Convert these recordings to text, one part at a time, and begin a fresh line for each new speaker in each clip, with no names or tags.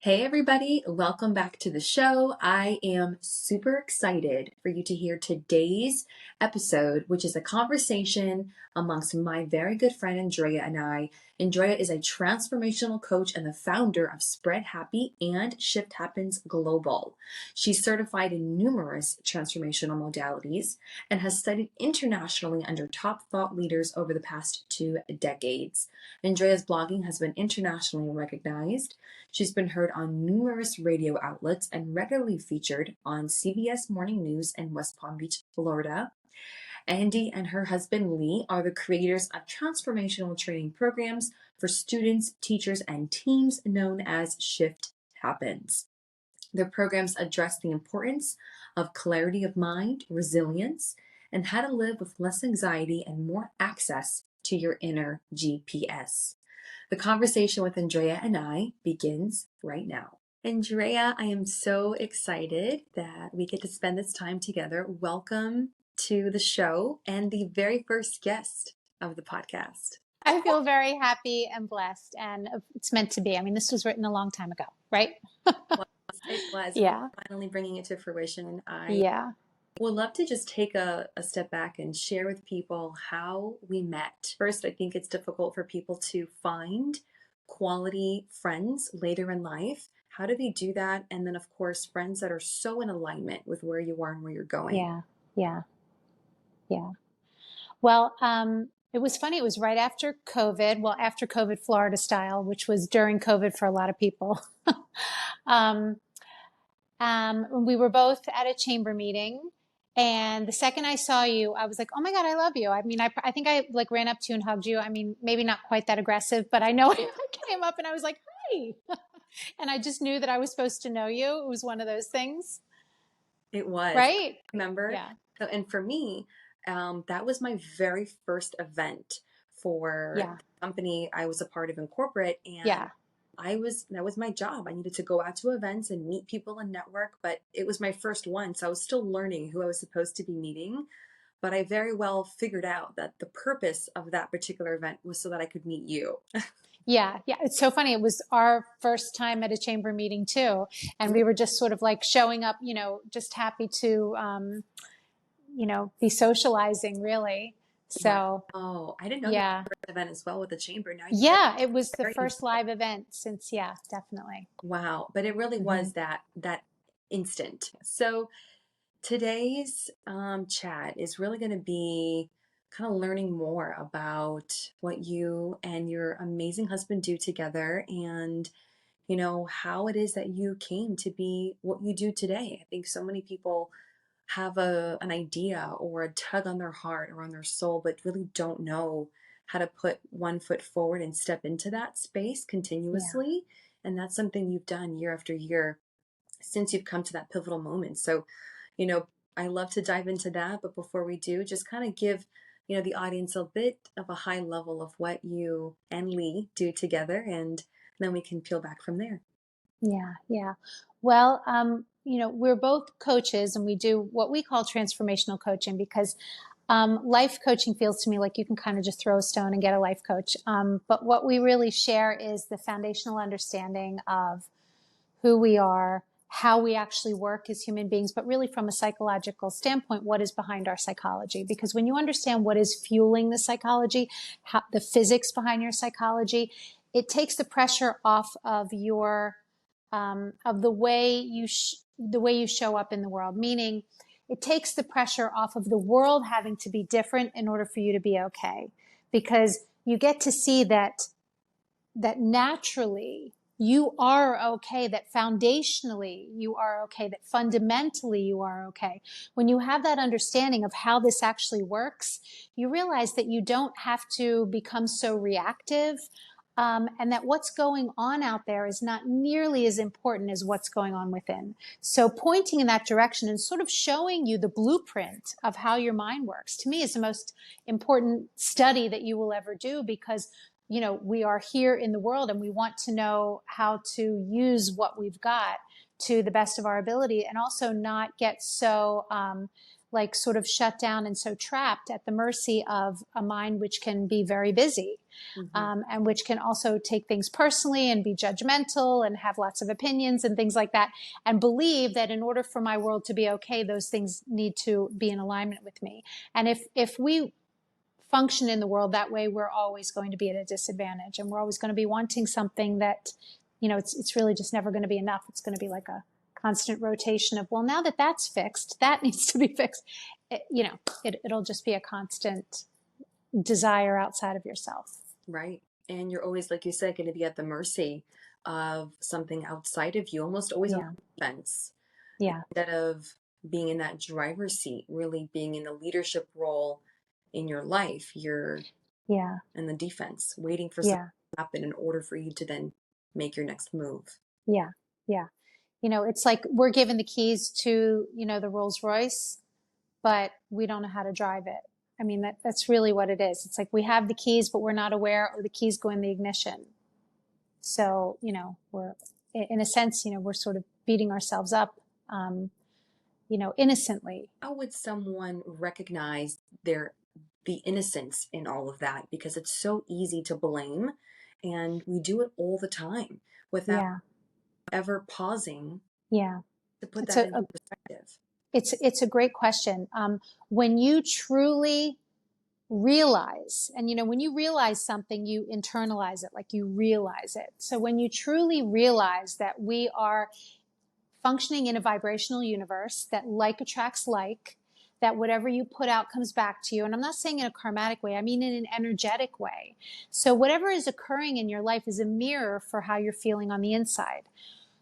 Hey everybody, welcome back to the show. I am super excited for you to hear today's episode, which is a conversation amongst my very good friend Andrea and I. Andrea is a transformational coach and the founder of SpreadHappy and Shift Happens Global. She's certified in numerous transformational modalities and has studied internationally under top thought leaders over the past 2 decades. Andrea's blogging has been internationally recognized. She's been heard on numerous radio outlets and regularly featured on CBS Morning News in West Palm Beach, Florida. Andy and her husband Lee are the creators of transformational training programs for students, teachers, and teams known as Shift Happens. Their programs address the importance of clarity of mind, resilience, and how to live with less anxiety and more access to your inner GPS. The conversation with Andrea and I begins right now. Andrea, I am so excited that we get to spend this time together. Welcome to the show and the very first guest of the podcast.
I feel very happy and blessed, and it's meant to be. I mean, this was written a long time ago, right?
It was.
Yeah.
We're finally bringing it to fruition.
Yeah.
Would love to just take a step back and share with people how we met. First, I think it's difficult for people to find quality friends later in life. How do they do that? And then, of course, friends that are so in alignment with where you are and where you're going.
Yeah. Well, it was funny. It was right after COVID. Well, after COVID, Florida style, which was during COVID for a lot of people. We were both at a chamber meeting. And the second I saw you, I was like, oh my God, I love you. I mean, I think I like ran up to you and hugged you. I mean, maybe not quite that aggressive, but I know I came up and I was like, hi. And I just knew that I was supposed to know you. It was one of those things.
It was.
Right.
Remember?
Yeah.
So, and for me, that was my very first event for the company I was a part of in corporate. And that was my job. I needed to go out to events and meet people and network, but it was my first one. So I was still learning who I was supposed to be meeting. But I very well figured out that the purpose of that particular event was so that I could meet you.
Yeah. It's so funny. It was our first time at a chamber meeting too. And we were just sort of like showing up, just happy to, be socializing really. So,
I didn't know that first event as well with the chamber.
Now, it was the first live event since, definitely.
Wow. But it really was that instant. So today's chat is really going to be kind of learning more about what you and your amazing husband do together and how it is that you came to be what you do today. I think so many people have an idea or a tug on their heart or on their soul, but really don't know how to put one foot forward and step into that space continuously. And that's something you've done year after year since you've come to that pivotal moment. So, I love to dive into that. But before we do, just kind of give, the audience a bit of a high level of what you and Lee do together. And then we can peel back from there.
Yeah. Well, we're both coaches and we do what we call transformational coaching because life coaching feels to me like you can kind of just throw a stone and get a life coach. But what we really share is the foundational understanding of who we are, how we actually work as human beings, but really from a psychological standpoint, what is behind our psychology? Because when you understand what is fueling the psychology, the physics behind your psychology, it takes the pressure off of your of the way you show up in the world. Meaning, it takes the pressure off of the world having to be different in order for you to be okay, because you get to see that naturally you are okay, that foundationally you are okay, that fundamentally you are okay. When you have that understanding of how this actually works, you realize that you don't have to become so reactive, and that what's going on out there is not nearly as important as what's going on within. So pointing in that direction and sort of showing you the blueprint of how your mind works, to me, is the most important study that you will ever do, because we are here in the world and we want to know how to use what we've got to the best of our ability, and also not get so sort of shut down and so trapped at the mercy of a mind which can be very busy.
Mm-hmm.
and which can also take things personally and be judgmental and have lots of opinions and things like that, and believe that in order for my world to be okay, those things need to be in alignment with me. And if we function in the world that way, we're always going to be at a disadvantage, and we're always going to be wanting something that, it's really just never going to be enough. It's going to be like a constant rotation of, well, now that that's fixed, that needs to be fixed. It'll just be a constant desire outside of yourself.
Right. And you're always, like you said, going to be at the mercy of something outside of you, almost always on
Yeah.
defense,
Yeah.
instead of being in that driver's seat, really being in the leadership role in your life. You're
Yeah.
in the defense, waiting for something
Yeah.
to happen in order for you to then make your next move.
Yeah. Yeah. It's like we're given the keys to, the Rolls Royce, but we don't know how to drive it. I mean, that's really what it is. It's like we have the keys, but we're not aware, or the keys go in the ignition. So, we're, in a sense, we're sort of beating ourselves up, innocently.
How would someone recognize the innocence in all of that? Because it's so easy to blame, and we do it all the time without
Yeah.
ever pausing
Yeah.
to put
It's
that into perspective.
it's a great question. When you truly realize, and when you realize something, you internalize it, like you realize it. So when you truly realize that we are functioning in a vibrational universe, that like attracts like, that whatever you put out comes back to you. And I'm not saying in a karmatic way, I mean in an energetic way. So whatever is occurring in your life is a mirror for how you're feeling on the inside.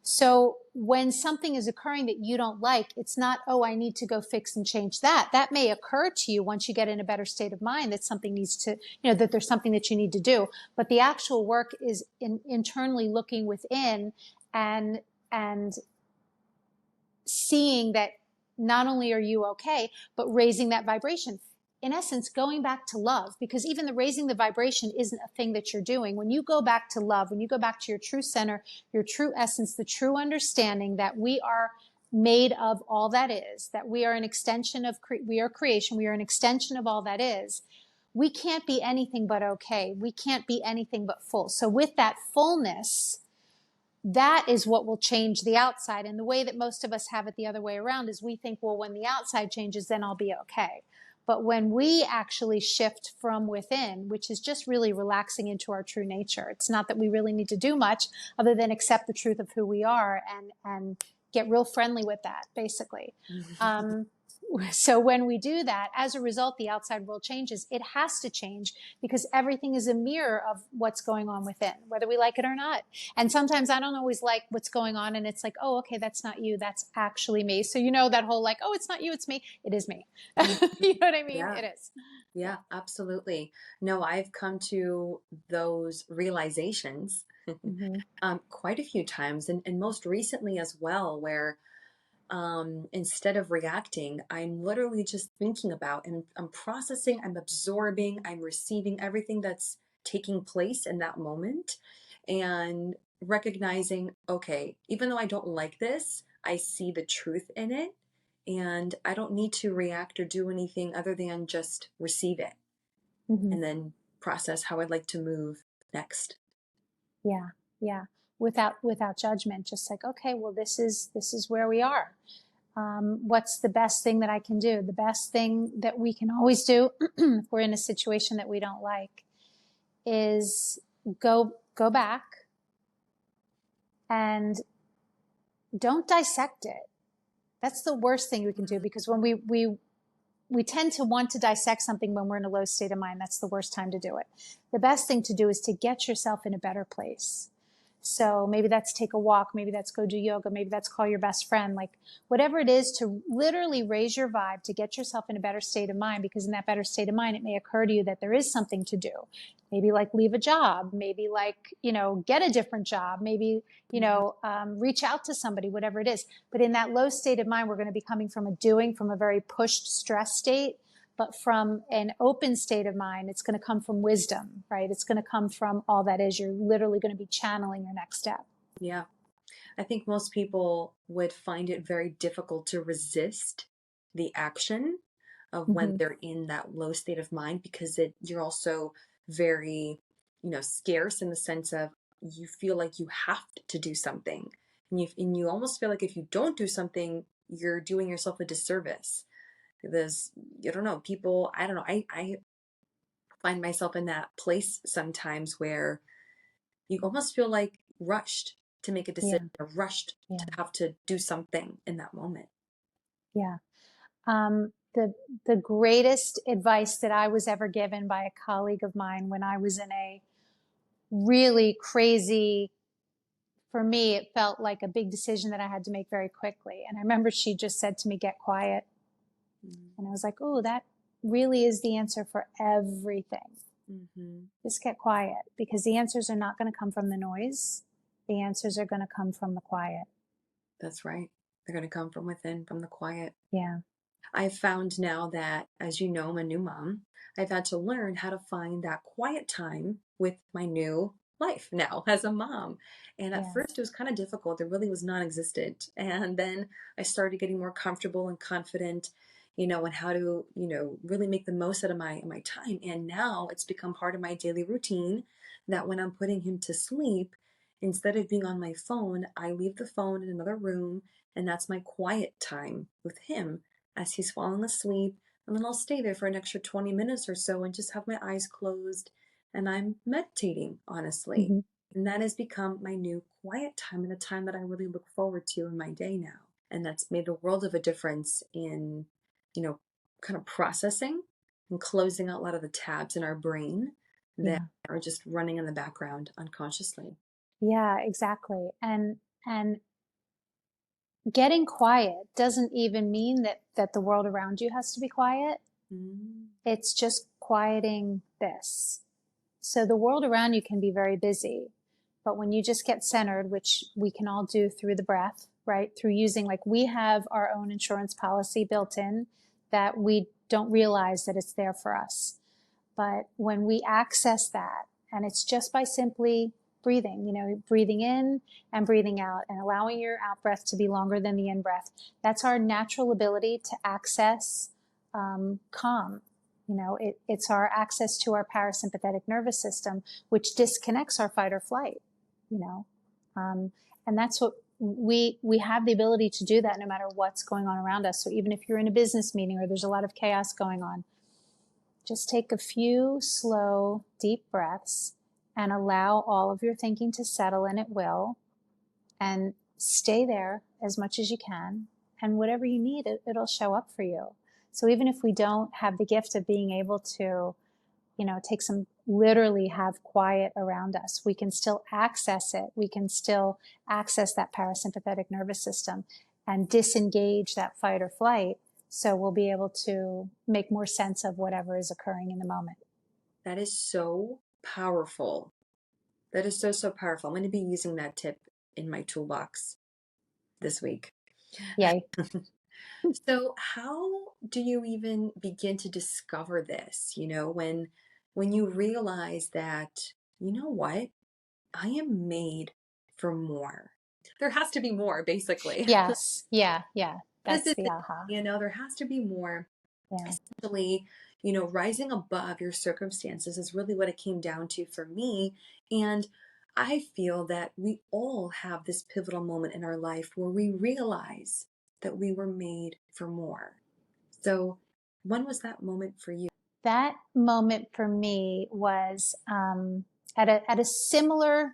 So when something is occurring that you don't like, it's not, oh, I need to go fix and change that. That may occur to you once you get in a better state of mind, that something needs to, that there's something that you need to do. But the actual work is internally looking within and seeing that not only are you okay, but raising that vibration. In essence, going back to love, because even the raising the vibration isn't a thing that you're doing. When you go back to love, when you go back to your true center, your true essence, the true understanding that we are made of all that is, that we are an extension of, we are creation, we are an extension of all that is, we can't be anything but okay. We can't be anything but full. So with that fullness, that is what will change the outside. And the way that most of us have it the other way around is we think, well, when the outside changes, then I'll be okay. But when we actually shift from within, which is just really relaxing into our true nature, it's not that we really need to do much other than accept the truth of who we are and get real friendly with that, basically. So when we do that, as a result, the outside world changes. It has to change because everything is a mirror of what's going on within, whether we like it or not. And sometimes I don't always like what's going on. And it's like, oh, okay, that's not you. That's actually me. So, that whole like, oh, it's not you, it's me. It is me. You know what I mean?
Yeah.
It is.
Yeah, absolutely. No, I've come to those realizations
Mm-hmm.
quite a few times, and most recently as well, where instead of reacting, I'm literally just thinking about, and I'm processing, I'm absorbing, I'm receiving everything that's taking place in that moment, and recognizing, okay, even though I don't like this, I see the truth in it, and I don't need to react or do anything other than just receive it
Mm-hmm.
and then process how I'd like to move next.
Yeah. Yeah. Without judgment, just like, okay, well, this is where we are. What's the best thing that I can do? The best thing that we can always do if we're in a situation that we don't like is go back and don't dissect it. That's the worst thing we can do, because when we tend to want to dissect something when we're in a low state of mind. That's the worst time to do it. The best thing to do is to get yourself in a better place. So maybe that's take a walk, maybe that's go do yoga, maybe that's call your best friend, like whatever it is, to literally raise your vibe, to get yourself in a better state of mind, because in that better state of mind, it may occur to you that there is something to do. Maybe like leave a job, maybe like, get a different job, maybe, reach out to somebody, whatever it is. But in that low state of mind, we're going to be coming from a doing, from a very pushed stress state. But from an open state of mind, it's going to come from wisdom, right? It's going to come from all that is. You're literally going to be channeling your next step.
Yeah. I think most people would find it very difficult to resist the action of when
Mm-hmm.
they're in that low state of mind, because you're also very scarce in the sense of you feel like you have to do something. And you almost feel like if you don't do something, you're doing yourself a disservice. There's, I don't know, people, I don't know, I find myself in that place sometimes where you almost feel like rushed to make a decision
Yeah.
or rushed to
Yeah.
have to do something in that moment.
Yeah. The greatest advice that I was ever given by a colleague of mine when I was in a really crazy, for me, it felt like a big decision that I had to make very quickly. And I remember she just said to me, get quiet. And I was like, oh, that really is the answer for everything.
Mm-hmm.
Just get quiet, because the answers are not going to come from the noise. The answers are going to come from the quiet.
That's right. They're going to come from within, from the quiet.
Yeah.
I've found now that, as you know, I'm a new mom. I've had to learn how to find that quiet time with my new life now as a mom. And at
Yeah.
first it was kind of difficult. It really was non-existent. And then I started getting more comfortable and confident, and how to, really make the most out of my time. And now it's become part of my daily routine that when I'm putting him to sleep, instead of being on my phone, I leave the phone in another room, and that's my quiet time with him as he's falling asleep. And then I'll stay there for an extra 20 minutes or so and just have my eyes closed. And I'm meditating, honestly.
Mm-hmm.
And that has become my new quiet time and a time that I really look forward to in my day now. And that's made a world of a difference in, you know, kind of processing and closing out a lot of the tabs in our brain that
Yeah.
are just running in the background unconsciously.
Yeah, exactly. And getting quiet doesn't even mean that the world around you has to be quiet.
Mm.
It's just quieting this. So the world around you can be very busy, but when you just get centered, which we can all do through the breath, right? Through using, like, we have our own insurance policy built in that we don't realize that it's there for us. But when we access that, and it's just by simply breathing, breathing in and breathing out and allowing your out breath to be longer than the in breath, that's our natural ability to access calm. It's our access to our parasympathetic nervous system, which disconnects our fight or flight, you know. Um, and that's what we have the ability to do that no matter what's going on around us. So even if you're in a business meeting or there's a lot of chaos going on, just take a few slow, deep breaths and allow all of your thinking to settle, and it will, and stay there as much as you can. And whatever you need, it'll show up for you. So even if we don't have the gift of being able to, take some, literally have quiet around us, we can still access it. We can still access that parasympathetic nervous system and disengage that fight or flight. So we'll be able to make more sense of whatever is occurring in the moment.
That is so powerful. That is so, so powerful. I'm going to be using that tip in my toolbox this week.
Yay.
So, how do you even begin to discover this? When you realize that, you know what, I am made for more. There has to be more, basically.
Yes. Yeah. Yeah.
This
That's
is
the
it.
aha.
There has to be more.
Yeah.
Essentially, rising above your circumstances is really what it came down to for me. And I feel that we all have this pivotal moment in our life where we realize that we were made for more. So, when was that moment for you?
That moment for me was at a similar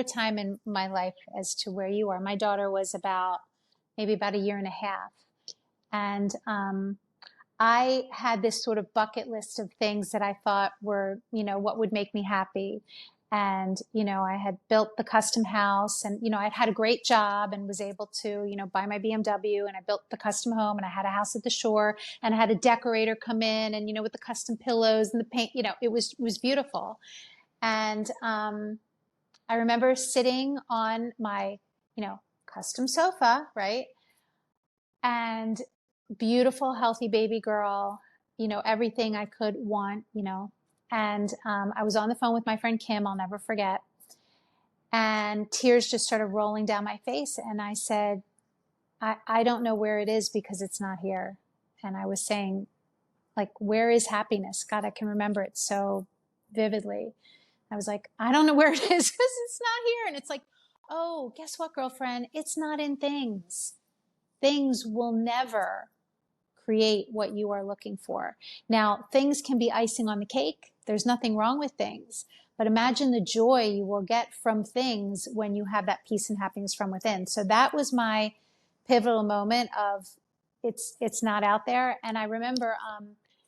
time in my life as to where you are. My daughter was maybe about a year and a half, and I had this sort of bucket list of things that I thought were, what would make me happy. And, I had built the custom house, and, I'd had a great job and was able to, buy my BMW, and I built the custom home, and I had a house at the shore, and I had a decorator come in and, with the custom pillows and the paint, it was beautiful. And, I remember sitting on my, custom sofa, right? And beautiful, healthy baby girl, everything I could want, And I was on the phone with my friend Kim, I'll never forget. And tears just started rolling down my face. And I said, I don't know where it is because it's not here. And I was saying, like, where is happiness? God, I can remember it so vividly. I was like, I don't know where it is because it's not here. And it's like, oh, guess what, girlfriend? It's not in things. Things will never create what you are looking for. Now, things can be icing on the cake. There's nothing wrong with things. But imagine the joy you will get from things when you have that peace and happiness from within. So that was my pivotal moment of it's not out there. And I remember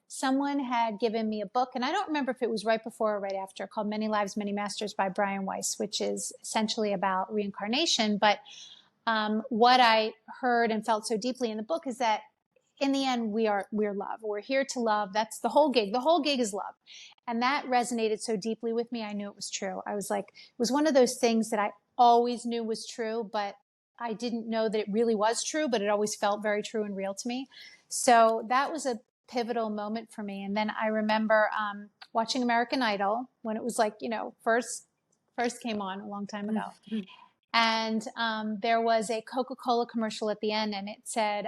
someone had given me a book, and I don't remember if it was right before or right after, called Many Lives, Many Masters by Brian Weiss, which is essentially about reincarnation. But what I heard and felt so deeply in the book is that in the end, we're love. We're here to love. That's the whole gig. The whole gig is love. And that resonated so deeply with me. I knew it was true. I was like, it was one of those things that I always knew was true, but I didn't know that it really was true, but it always felt very true and real to me. So that was a pivotal moment for me. And then I remember watching American Idol when it was like, first came on a long time ago. And there was a Coca-Cola commercial at the end, and it said,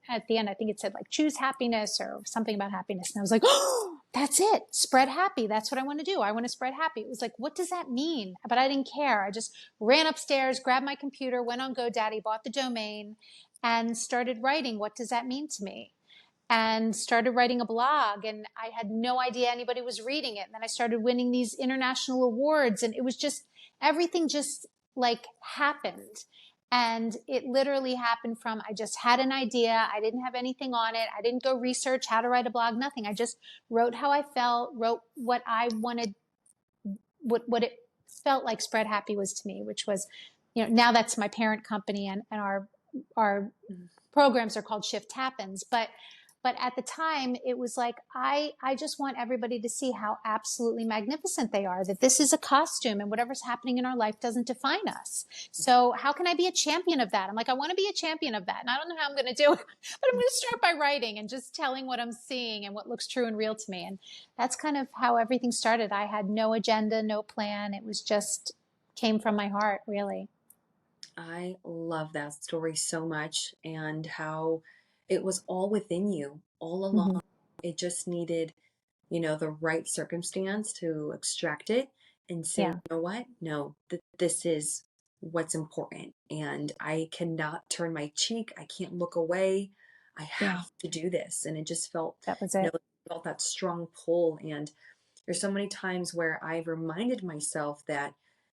at the end, I think it said like, choose happiness or something about happiness. And I was like, oh, that's it. Spread happy. That's what I want to do. I want to spread happy. It was like, what does that mean? But I didn't care. I just ran upstairs, grabbed my computer, went on GoDaddy, bought the domain, and started writing. What does that mean to me? And started writing a blog, and I had no idea anybody was reading it. And then I started winning these international awards, and it was just, everything just like happened. And it literally happened from, I just had an idea. I didn't have anything on it. I didn't go research how to write a blog, nothing. I just wrote how I felt, wrote what I wanted, what it felt like SpreadHappy was to me, which was, now that's my parent company, and our programs are called Shift Happens. But at the time, it was like, I just want everybody to see how absolutely magnificent they are, that this is a costume and whatever's happening in our life doesn't define us. So how can I be a champion of that? I'm like, I want to be a champion of that. And I don't know how I'm going to do it, but I'm going to start by writing and just telling what I'm seeing and what looks true and real to me. And that's kind of how everything started. I had no agenda, no plan. It was just came from my heart, really.
I love that story so much, and how it was all within you all along.
Mm-hmm.
It just needed, the right circumstance to extract it and say,
Yeah.
you know what? No, this is what's important. And I cannot turn my cheek. I can't look away. I
Yeah.
have to do this. And it just felt,
That was it.
felt that strong pull. And there's so many times where I've reminded myself that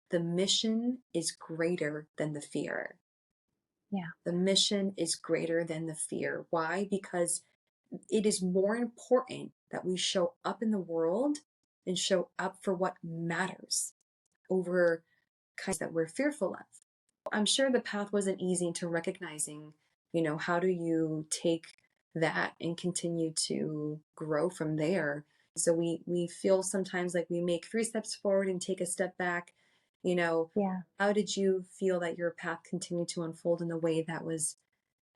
the mission is greater than the fear.
Yeah.
The mission is greater than the fear. Why? Because it is more important that we show up in the world and show up for what matters over kinds that we're fearful of. I'm sure the path wasn't easy to recognizing, how do you take that and continue to grow from there? So we feel sometimes like we make 3 steps forward and take a step back.
Yeah.
How did you feel that your path continued to unfold in a way that was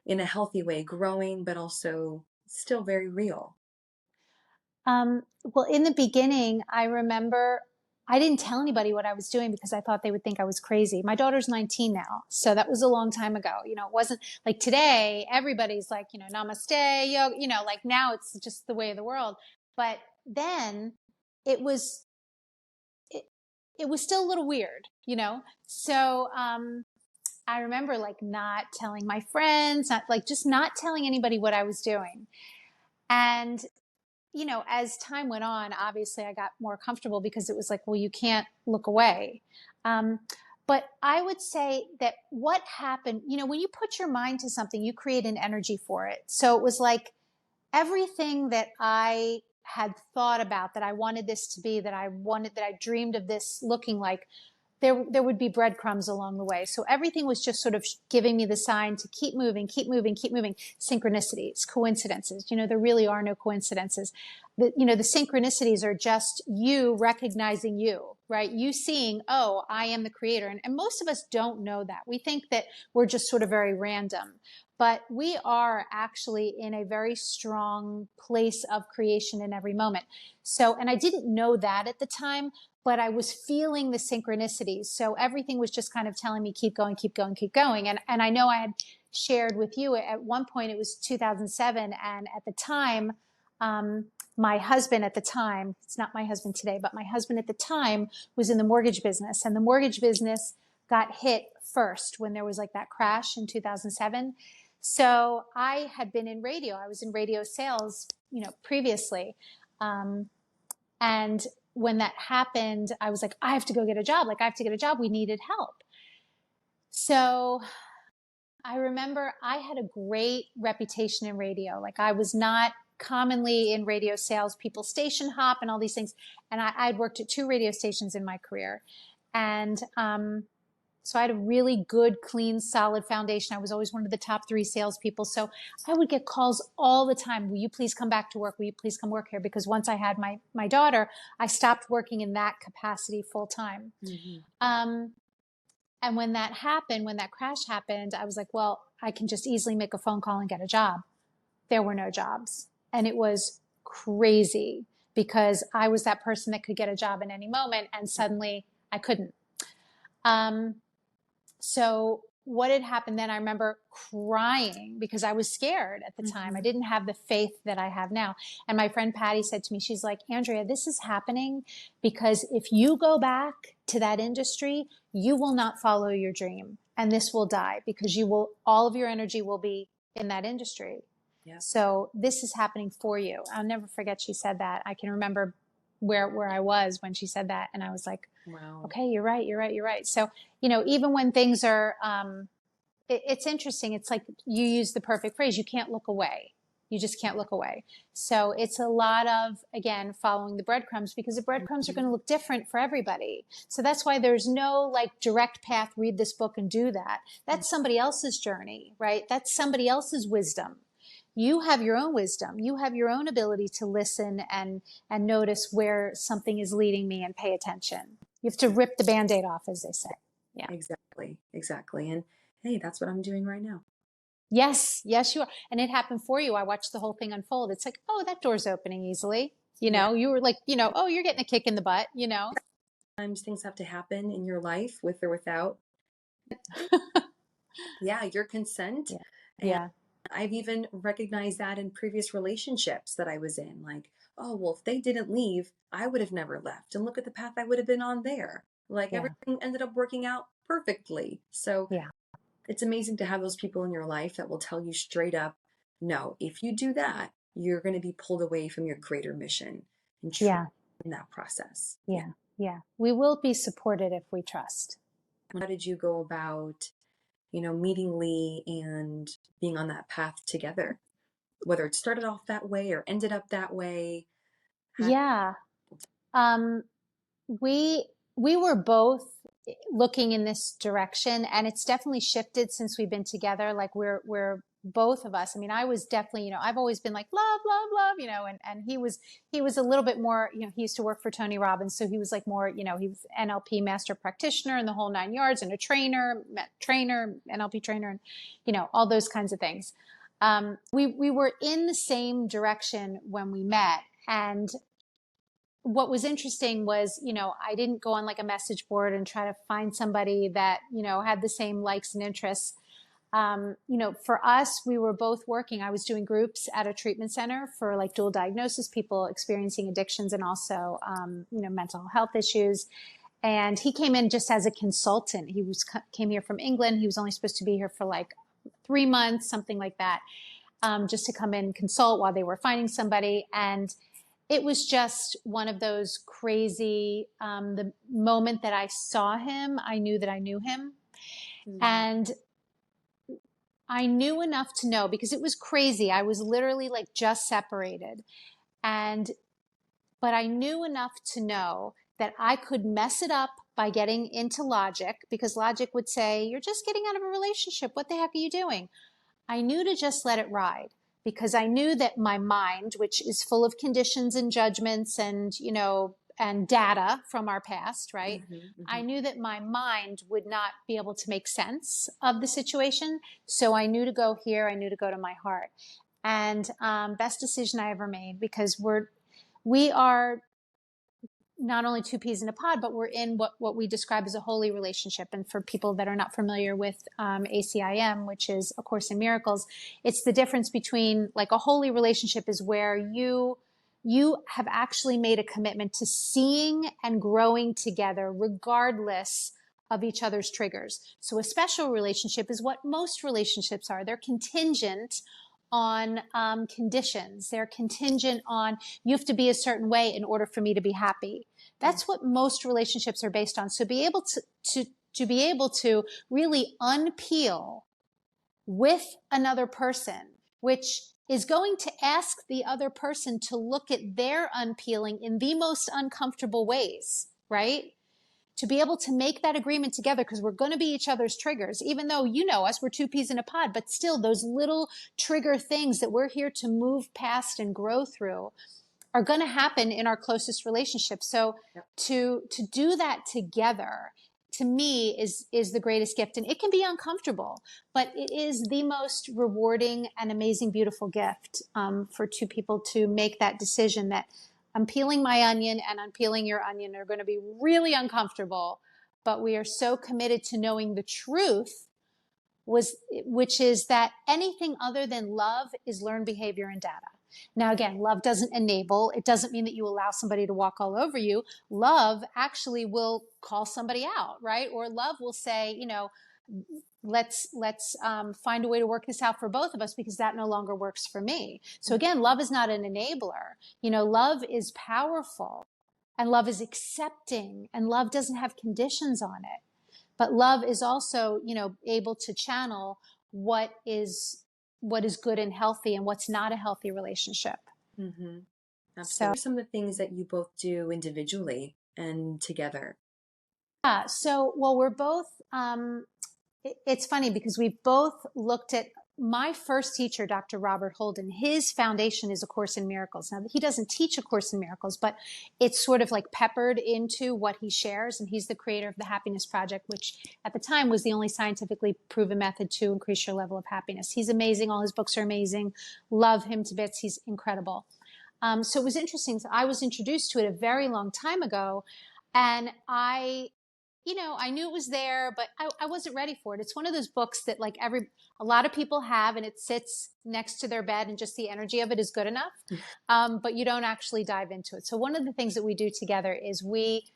in a healthy way, growing, but also still very real?
Well, in the beginning, I remember I didn't tell anybody what I was doing because I thought they would think I was crazy. My daughter's 19 now, so that was a long time ago. It wasn't like today, everybody's like, namaste, yoga, like now it's just the way of the world. But then it was, it was still a little weird. So, I remember like not telling my friends, just not telling anybody what I was doing. And as time went on, obviously I got more comfortable because it was like, well, you can't look away. But I would say that what happened, when you put your mind to something, you create an energy for it. So it was like everything that I had thought about, that I wanted this to be, that I dreamed of this looking like, there would be breadcrumbs along the way. So everything was just sort of giving me the sign to keep moving, keep moving, keep moving. Synchronicities, coincidences. There really are no coincidences. The synchronicities are just you recognizing you, right? You seeing, oh, I am the creator. And most of us don't know that. We think that we're just sort of very random, but we are actually in a very strong place of creation in every moment. So, and I didn't know that at the time, but I was feeling the synchronicities. So everything was just kind of telling me, keep going, keep going, keep going. And I know I had shared with you at one point, it was 2007. And at the time my husband at the time, it's not my husband today, but my husband at the time was in the mortgage business, and the mortgage business got hit first when there was like that crash in 2007. So I had been in radio. I was in radio sales, previously. And when that happened, I was like, I have to go get a job. Like, I have to get a job. We needed help. So I remember I had a great reputation in radio. Like, I was not commonly in radio sales. People station hop and all these things. And I'd worked at 2 radio stations in my career. And so I had a really good, clean, solid foundation. I was always one of the top 3 salespeople. So I would get calls all the time. Will you please come back to work? Will you please come work here? Because once I had my daughter, I stopped working in that capacity full time. Mm-hmm. And when that happened, when that crash happened, I was like, well, I can just easily make a phone call and get a job. There were no jobs. And it was crazy because I was that person that could get a job in any moment, and suddenly I couldn't. So what had happened then, I remember crying because I was scared at the time. I didn't have the faith that I have now. And my friend Patty said to me, she's like, Andrea, this is happening because if you go back to that industry, you will not follow your dream, and this will die because all of your energy will be in that industry. Yeah. So this is happening for you. I'll never forget she said that. I can remember where I was when she said that. And I was like, wow, okay, you're right. So, even when things are, it's interesting. It's like you use the perfect phrase. You can't look away. You just can't look away. So it's a lot of, again, following the breadcrumbs, because the breadcrumbs are going to look different for everybody. So that's why there's no like direct path, read this book and do that. That's somebody else's journey, right? That's somebody else's wisdom. You have your own wisdom. You have your own ability to listen and notice where something is leading me and pay attention. You have to rip the Band-Aid off, as they say. Yeah,
Exactly. And hey, that's what I'm doing right now.
Yes, you are. And it happened for you. I watched the whole thing unfold. It's like, oh, that door's opening easily. You were like, oh, you're getting a kick in the butt,
Sometimes things have to happen in your life with or without. Your consent.
Yeah.
I've even recognized that in previous relationships that I was in. Like, oh, well, if they didn't leave, I would have never left. And look at the path I would have been on there. Like everything ended up working out perfectly. So it's amazing to have those people in your life that will tell you straight up, no, if you do that, you're going to be pulled away from your greater mission and in that process.
Yeah. We will be supported if we trust.
How did you go about meeting Lee and being on that path together, whether it started off that way or ended up that way?
We were both looking in this direction, and it's definitely shifted since we've been together. Like we're both of us. I mean, I was definitely, I've always been like love, and he was a little bit more, he used to work for Tony Robbins. So he was like more, he was NLP master practitioner and the whole 9 yards, and a trainer, NLP trainer, and, all those kinds of things. We were in the same direction when we met. And what was interesting was, I didn't go on like a message board and try to find somebody that, had the same likes and interests. For us, we were both working. I was doing groups at a treatment center for like dual diagnosis, people experiencing addictions and also, mental health issues. And he came in just as a consultant. He came here from England. He was only supposed to be here for like 3 months, something like that, just to come in and consult while they were finding somebody. And it was just one of those crazy, the moment that I saw him, I knew that I knew him. Mm-hmm. And I knew enough to know, because it was crazy. I was literally like just separated. But I knew enough to know that I could mess it up by getting into logic, because logic would say, you're just getting out of a relationship. What the heck are you doing? I knew to just let it ride, because I knew that my mind, which is full of conditions and judgments and, and data from our past, right? Mm-hmm. I knew that my mind would not be able to make sense of the situation. So I knew to go here. I knew to go to my heart. And best decision I ever made, because we are not only two peas in a pod, but we're in what we describe as a holy relationship. And for people that are not familiar with ACIM, which is A Course in Miracles, it's the difference between like a holy relationship is where you have actually made a commitment to seeing and growing together regardless of each other's triggers. So a special relationship is what most relationships are. They're contingent on conditions. They're contingent on you have to be a certain way in order for me to be happy. That's what most relationships are based on. So be able to be able to really unpeel with another person, which is going to ask the other person to look at their unpeeling in the most uncomfortable ways, right? To be able to make that agreement together, because we're going to be each other's triggers, even though you know us, we're two peas in a pod, but still those little trigger things that we're here to move past and grow through are going to happen in our closest relationships. So to do that together, to me, is the greatest gift. And it can be uncomfortable, but it is the most rewarding and amazing, beautiful gift for two people to make that decision that I'm peeling my onion and unpeeling your onion are going to be really uncomfortable, but we are so committed to knowing the truth, which is that anything other than love is learned behavior and data. Now, again, love doesn't enable. It doesn't mean that you allow somebody to walk all over you. Love actually will call somebody out, right? Or love will say, you know, let's find a way to work this out for both of us because that no longer works for me. So again, love is not an enabler. You know, love is powerful and love is accepting and love doesn't have conditions on it. But love is also, you know, able to channel what is good and healthy and what's not a healthy relationship.
Mm-hmm. Absolutely.
So,
what are some of the things that you both do individually and together?
yeah. So, well, we're both, it's funny because we've both looked at my first teacher, Dr. Robert Holden. His foundation is A Course in Miracles. Now, he doesn't teach A Course in Miracles, but it's sort of like peppered into what he shares. And he's the creator of the Happiness Project, which at the time was the only scientifically proven method to increase your level of happiness. He's amazing. All his books are amazing. Love him to bits. He's incredible. So it was interesting. So I was introduced to it a very long time ago, and I knew it was there, but I wasn't ready for it. It's one of those books that like a lot of people have and it sits next to their bed and just the energy of it is good enough. But you don't actually dive into it. So one of the things that we do together is we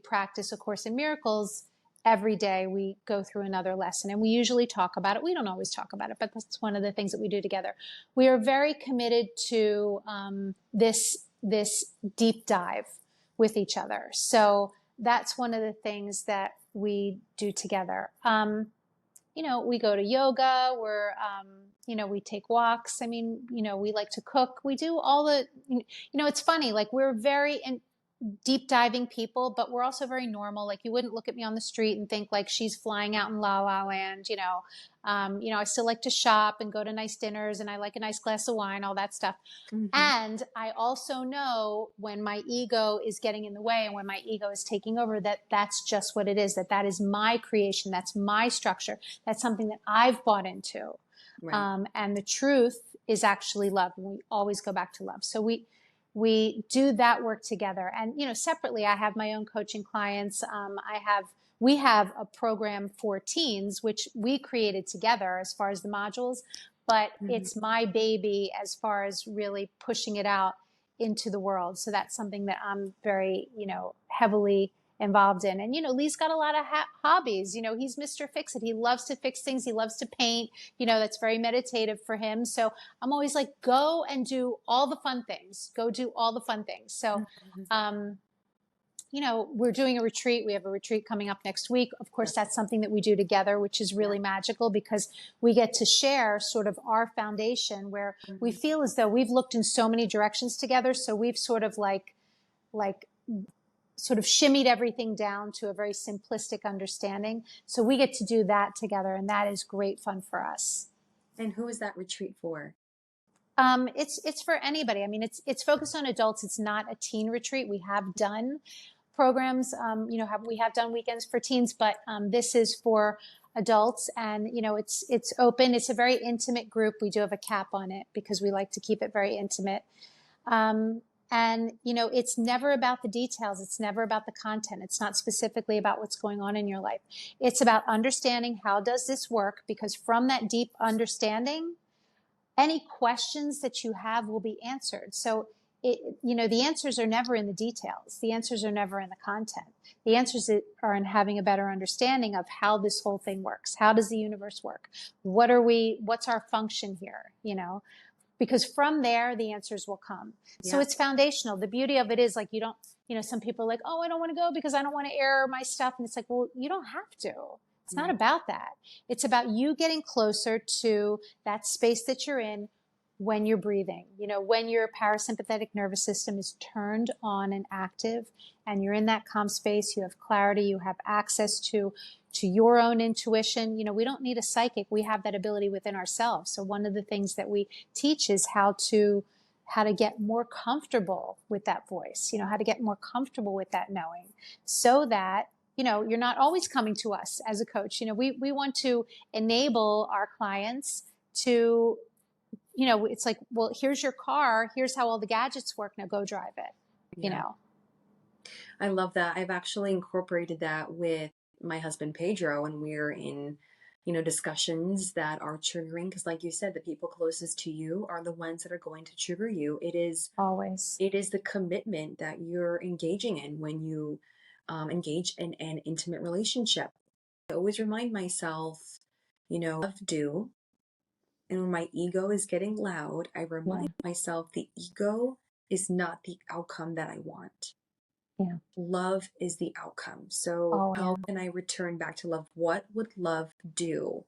practice A Course in Miracles every day. We go through another lesson and we usually talk about it. We don't always talk about it, but that's one of the things that we do together. We are very committed to this deep dive with each other. So that's one of the things that we do together. We go to yoga, we take walks. I mean, we like to cook. We do all it's funny, like we're very deep diving people, but we're also very normal. Like you wouldn't look at me on the street and think like she's flying out in La La Land, I still like to shop and go to nice dinners and I like a nice glass of wine, all that stuff. Mm-hmm. And I also know when my ego is getting in the way and when my ego is taking over, that's just what it is, that is my creation. That's my structure. That's something that I've bought into. Right. And the truth is actually love. And we always go back to love. So we do that work together. And, separately, I have my own coaching clients. We have a program for teens, which we created together as far as the modules, but it's my baby as far as really pushing it out into the world. So that's something that I'm very, heavily involved in. And, Lee's got a lot of hobbies. He's Mr. Fix-It. He loves to fix things. He loves to paint. That's very meditative for him. So I'm always like, go and do all the fun things. Go do all the fun things. So, we're doing a retreat. We have a retreat coming up next week. Of course, that's something that we do together, which is really magical because we get to share sort of our foundation where we feel as though we've looked in so many directions together. So we've sort of sort of shimmied everything down to a very simplistic understanding. So we get to do that together, and that is great fun for us.
And who is that retreat for?
It's for anybody. I mean, it's focused on adults. It's not a teen retreat. We have done programs, we have done weekends for teens, but this is for adults, and it's open. It's a very intimate group. We do have a cap on it because we like to keep it very intimate. And, it's never about the details. It's never about the content. It's not specifically about what's going on in your life. It's about understanding, how does this work? Because from that deep understanding, any questions that you have will be answered. So the answers are never in the details. The answers are never in the content. The answers are in having a better understanding of how this whole thing works. How does the universe work? What's our function here? Because from there, the answers will come. Yeah. So it's foundational. The beauty of it is, like, you don't, some people are like, oh, I don't want to go because I don't want to air my stuff. And it's like, well, you don't have to. It's not about that. It's about you getting closer to that space that you're in when you're breathing, when your parasympathetic nervous system is turned on and active, and you're in that calm space. You have clarity, you have access to your own intuition. We don't need a psychic. We have that ability within ourselves. So one of the things that we teach is how to get more comfortable with that voice, how to get more comfortable with that knowing, so that you're not always coming to us as a coach. We want to enable our clients to, it's like, well, here's your car. Here's how all the gadgets work. Now go drive it,
I love that. I've actually incorporated that with my husband, Pedro, and we're in, discussions that are triggering. Because like you said, the people closest to you are the ones that are going to trigger you. It is the commitment that you're engaging in when you engage in an intimate relationship. I always remind myself, love do. And when my ego is getting loud, I remind myself the ego is not the outcome that I want.
Yeah.
Love is the outcome. So how can I return back to love? What would love do?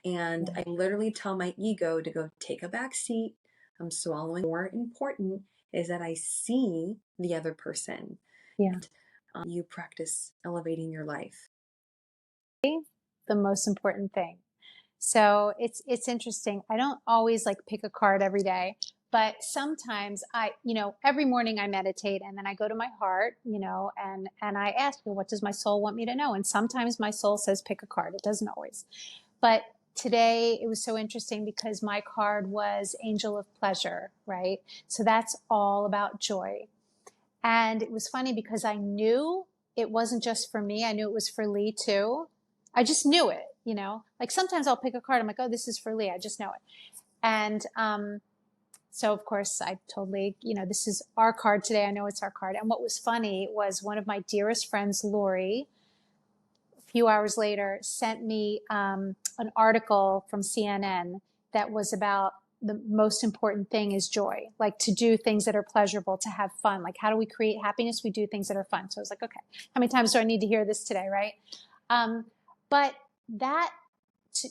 And I literally tell my ego to go take a back seat. I'm swallowing. More important is that I see the other person.
Yeah.
You practice elevating your life.
The most important thing. So it's interesting. I don't always like pick a card every day, but sometimes every morning I meditate, and then I go to my heart, and I ask, what does my soul want me to know? And sometimes my soul says, pick a card. It doesn't always. But today it was so interesting because my card was Angel of Pleasure, right? So that's all about joy. And it was funny because I knew it wasn't just for me. I knew it was for Lee too. I just knew it, like sometimes I'll pick a card. I'm like, oh, this is for Lee. I just know it. And, so of course I totally, this is our card today. I know it's our card. And what was funny was one of my dearest friends, Lori, a few hours later sent me, an article from CNN that was about the most important thing is joy, like to do things that are pleasurable, to have fun. Like, how do we create happiness? We do things that are fun. So I was like, okay, how many times do I need to hear this today? Right. But that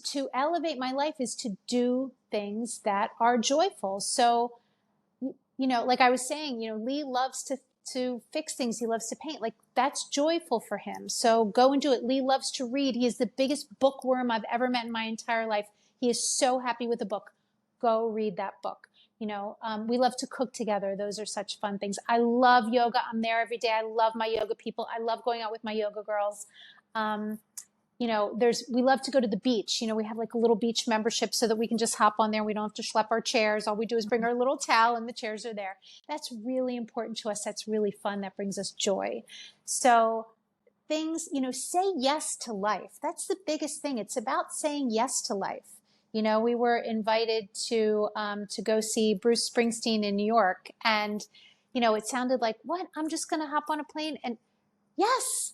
to elevate my life is to do things that are joyful. So, like I was saying, Lee loves to fix things. He loves to paint. Like, that's joyful for him. So go and do it. Lee loves to read. He is the biggest bookworm I've ever met in my entire life. He is so happy with a book. Go read that book. We love to cook together. Those are such fun things. I love yoga. I'm there every day. I love my yoga people. I love going out with my yoga girls. We love to go to the beach. We have like a little beach membership so that we can just hop on there. We don't have to schlep our chairs. All we do is bring our little towel and the chairs are there. That's really important to us. That's really fun. That brings us joy. So things, say yes to life. That's the biggest thing. It's about saying yes to life. We were invited to go see Bruce Springsteen in New York, and, it sounded like, what? I'm just going to hop on a plane and yes.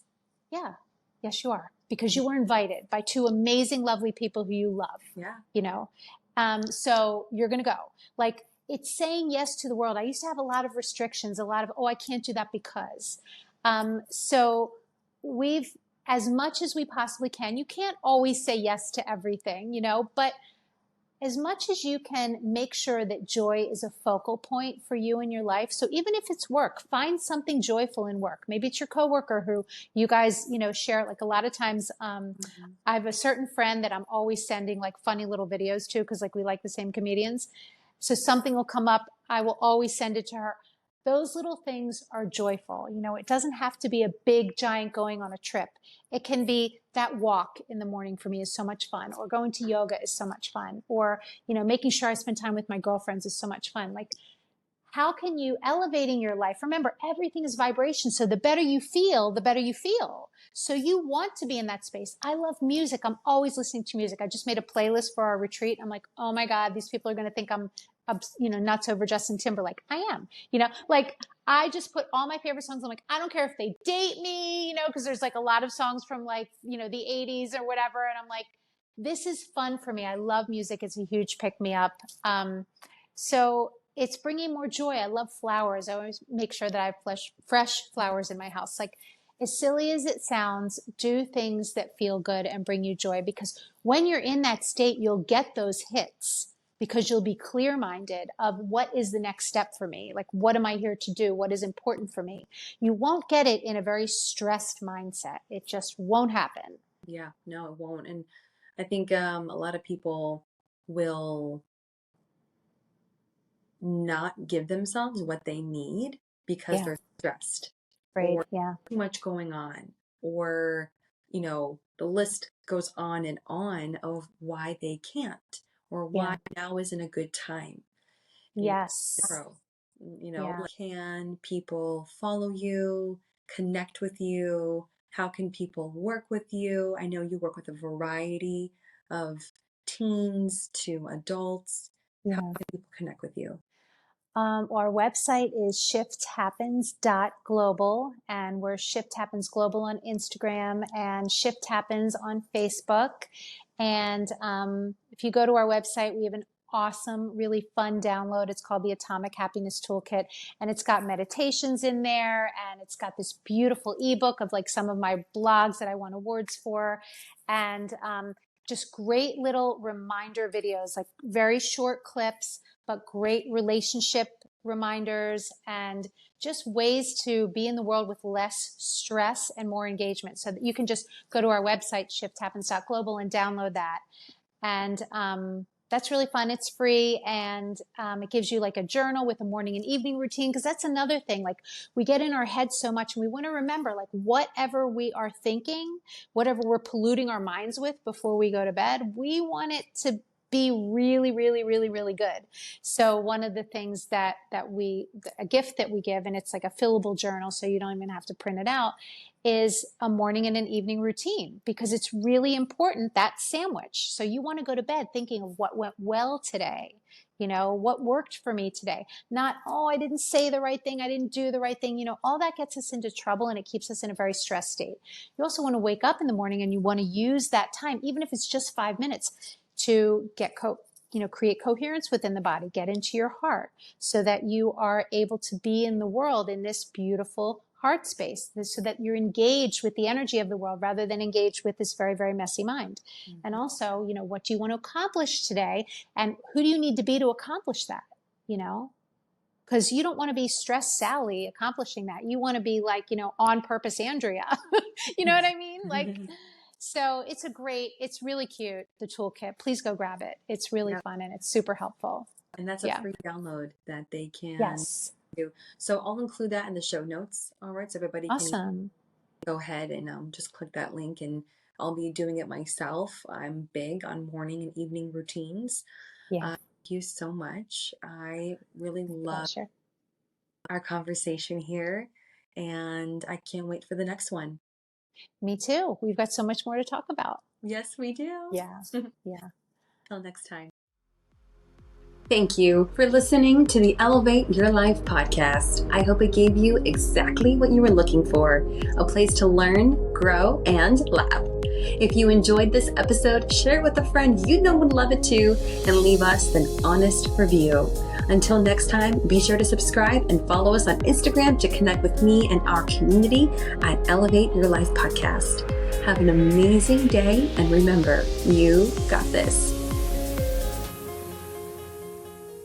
Yeah. Yes, you are. Because you were invited by two amazing, lovely people who you love. Yeah. So you're going to go. Like, it's saying yes to the world. I used to have a lot of restrictions, a lot of, I can't do that because. So we've, as much as we possibly can, you can't always say yes to everything, but as much as you can, make sure that joy is a focal point for you in your life. So even if it's work, find something joyful in work. Maybe it's your coworker who you guys, share. Like, a lot of times, I have a certain friend that I'm always sending like funny little videos to, because like we like the same comedians. So something will come up. I will always send it to her. Those little things are joyful. It doesn't have to be a big giant going on a trip. It can be that walk in the morning for me is so much fun, or going to yoga is so much fun, or, making sure I spend time with my girlfriends is so much fun. Like, how can you elevating your life? Remember, everything is vibration. So the better you feel, the better you feel. So you want to be in that space. I love music. I'm always listening to music. I just made a playlist for our retreat. I'm like, oh my God, these people are going to think I'm, nuts over Justin Timberlake. I am, like I just put all my favorite songs. I'm like, I don't care if they date me, because there's like a lot of songs from like, the 80s or whatever. And I'm like, this is fun for me. I love music. It's a huge pick me up. So it's bringing more joy. I love flowers. I always make sure that I have fresh flowers in my house. Like, as silly as it sounds, do things that feel good and bring you joy, because when you're in that state, you'll get those hits because you'll be clear-minded of what is the next step for me? Like, what am I here to do? What is important for me? You won't get it in a very stressed mindset. It just won't happen.
Yeah, no, it won't. And I think a lot of people will not give themselves what they need because they're stressed
Right.
or
Yeah.
too much going on, or the list goes on and on of why they can't, or why now isn't a good time.
Yes.
Tomorrow, can people follow you, connect with you? How can people work with you? I know you work with a variety of teens to adults. How can people connect with you?
Our website is shifthappens.global, and we're Shift Happens Global on Instagram and Shift Happens on Facebook. And if you go to our website, we have an awesome, really fun download. It's called the Atomic Happiness Toolkit, and it's got meditations in there, and it's got this beautiful ebook of like some of my blogs that I won awards for, and just great little reminder videos, like very short clips, but great relationship reminders and just ways to be in the world with less stress and more engagement. So that you can just go to our website, shifthappens.global, and download that. And that's really fun. It's free, and it gives you like a journal with a morning and evening routine, because that's another thing. Like, we get in our heads so much, and we want to remember, like, whatever we are thinking, whatever we're polluting our minds with before we go to bed, we want it to be really, really, really, really good. So one of the things a gift that we give, and it's like a fillable journal, so you don't even have to print it out, is a morning and an evening routine, because it's really important, that sandwich. So you want to go to bed thinking of what went well today, what worked for me today. Not, oh, I didn't say the right thing, I didn't do the right thing. All that gets us into trouble, and it keeps us in a very stressed state. You also want to wake up in the morning, and you want to use that time, even if it's just 5 minutes, to create coherence within the body, get into your heart, so that you are able to be in the world in this beautiful heart space, so that you're engaged with the energy of the world rather than engaged with this very, very messy mind. Mm-hmm. And also, what do you want to accomplish today, and who do you need to be to accomplish that? Because you don't want to be stressed Sally accomplishing that. You want to be like, on purpose Andrea. You know what I mean? Like, so it's really cute, the toolkit. Please go grab it. It's really fun, and it's super helpful.
And that's a free download that they can do. So I'll include that in the show notes. All right. So everybody can go ahead and just click that link, and I'll be doing it myself. I'm big on morning and evening routines. Thank you so much. I really love our conversation here, and I can't wait for the next one.
Me too. We've got so much more to talk about.
Yes, we do.
Yeah. Yeah.
Till next time. Thank you for listening to the Elevate Your Life podcast. I hope it gave you exactly what you were looking for, a place to learn, grow, and laugh. If you enjoyed this episode, share it with a friend you know would love it too, and leave us an honest review. Until next time, be sure to subscribe and follow us on Instagram to connect with me and our community at Elevate Your Life Podcast. Have an amazing day, and remember, you got this.